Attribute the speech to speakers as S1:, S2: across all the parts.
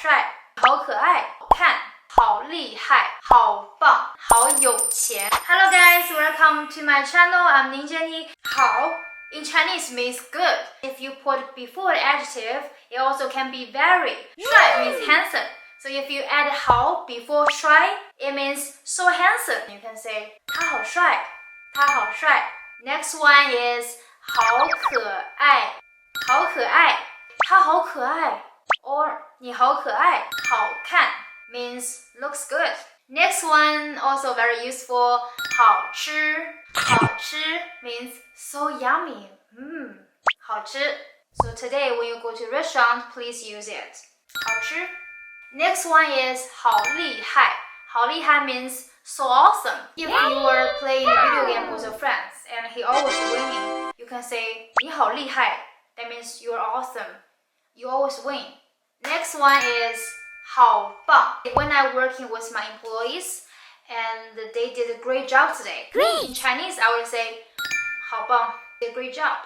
S1: 帅，好可爱，好看，好厉害，好棒，好有钱。Hello guys, welcome to my channel. I'm Ning Jenny. 好 in Chinese means good. If you put before adjective, it also can be very. 帅 means handsome. So if you add 好 before 帅, it means so handsome. You can say 他好帅，他好帅。Next one is 好可爱，好可爱，他好可爱。Or 你好可爱，好看 means looks good. Next one also very useful. 好吃，好吃 means so yummy. 好吃。So today when you go to restaurant, please use it. 好吃。Next one is 好厉害。好厉害 means so awesome. If you are playing a video game with your friends and he always winning, you can say 你好厉害. That means you are awesome. You always win. Next one is 好棒. When I'm working with my employees and they did a great job today. In Chinese, I would say 好棒, did a great job.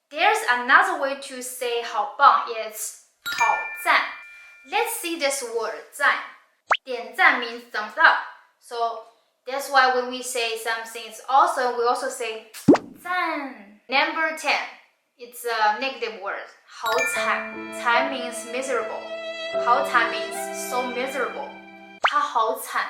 S1: There's another way to say 好棒. It's 好赞. Let's see this word 赞. 点赞 means thumbs up. So that's why when we say something is awesome, we also say 赞. Number 10. It's a negative word. 好惨. 惨 means miserable. 好惨 means so miserable. 他好惨，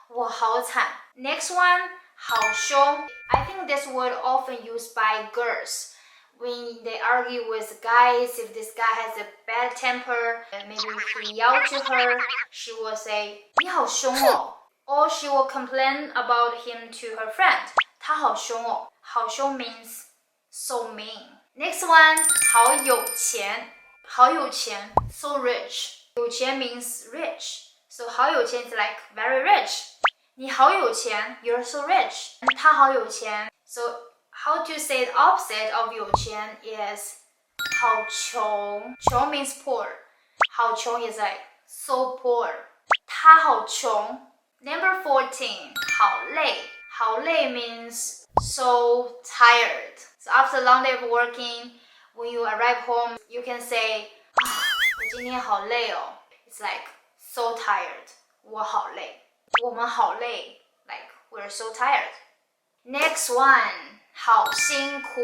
S1: 我好惨。Next one, 好凶. I think this word often used by girls when they argue with guys. If this guy has a bad temper, and maybe he yelled to her, she will say 你好凶哦。Or she will complain about him to her friend. 他好凶哦。好凶 means so mean. Next one, 好有钱，好有钱 so rich. 有钱 means rich. So 好有钱 is like very rich. 你好有钱 you're so rich. 他好有钱 So how to say the opposite of 有钱 is 好穷。穷 means poor. 好穷 is like so poor. 他好穷。Number 14, 好累。好累 means so tired. So after a long day of working, when you arrive home, you can say, 我今天好累哦。It's like so tired. 我好累。我们好累。Like we're so tired. Next one, 好辛苦。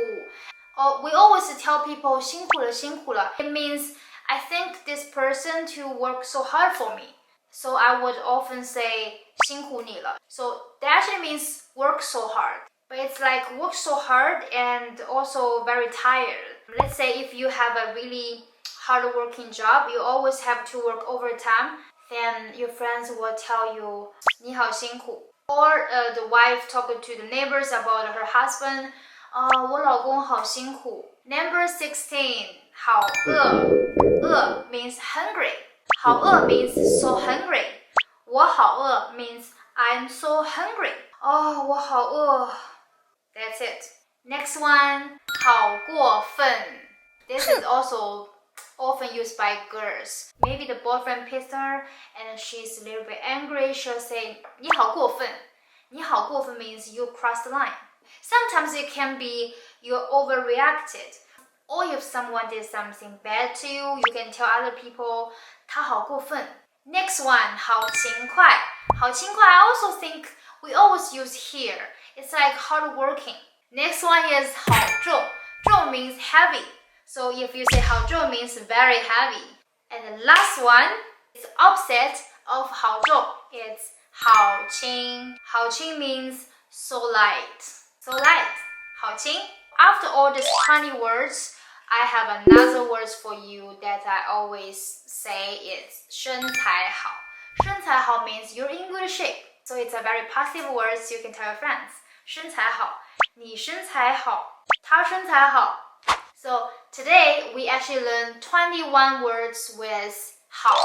S1: We always tell people 辛苦了，辛苦了。It means I thank this person to work so hard for me. So I would often say 辛苦你了. So that actually means work so hard. But it's like work so hard and also very tired. Let's say if you have a really hard-working job, you always have to work overtime, then your friends will tell you 你好辛苦. Or the wife talking to the neighbors about her husband, 我老公好辛苦. Number 16, 好饿. 饿 means hungry. 好饿 means so hungry. 我好饿 means I'm so hungry. 我好饿. That's it. Next one, 好过分. This is also often used by girls. Maybe the boyfriend pissed her and she's a little bit angry. She'll say, 你好过分. 你好过分 means you crossed the line. Sometimes it can be you overreacted. Or if someone did something bad to you, you can tell other people, 他好过分. Next one, 好勤快. 好勤快 I also think we always use here. It's like hardworking. Next one is 好重. 重 means heavy. So if you say 好重 means very heavy. And the last one is opposite of 好重. It's 好轻. 好轻 means so light. So light. 好轻. After all these funny words, I have another words for you that I always say is 身材好. 身材好 means you're in good shape. So it's a very positive word you can tell your friends. 身材好. 你身材好. 他身材好. So today we actually learned 21 words with 好.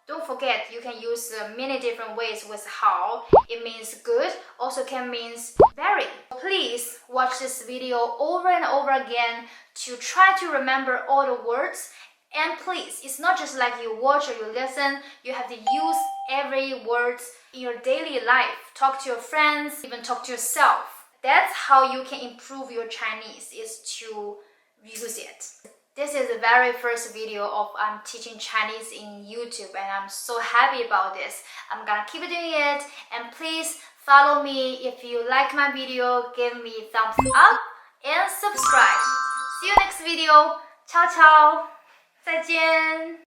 S1: Don't forget you can use many different ways with 好. It means good, also can means very. Please watch this video over and over again to try to remember all the words. And please, it's not just like you watch or you listen. You have to use every word in your daily life. Talk to your friends, even talk to yourself. That's how you can improve your Chinese, is to use it. This is the very first video of I'm teaching Chinese in YouTube, and I'm so happy about this. I'm gonna keep doing it, and please follow me. If you like my video, give me thumbs up and subscribe. See you next video. Ciao ciao. 再见。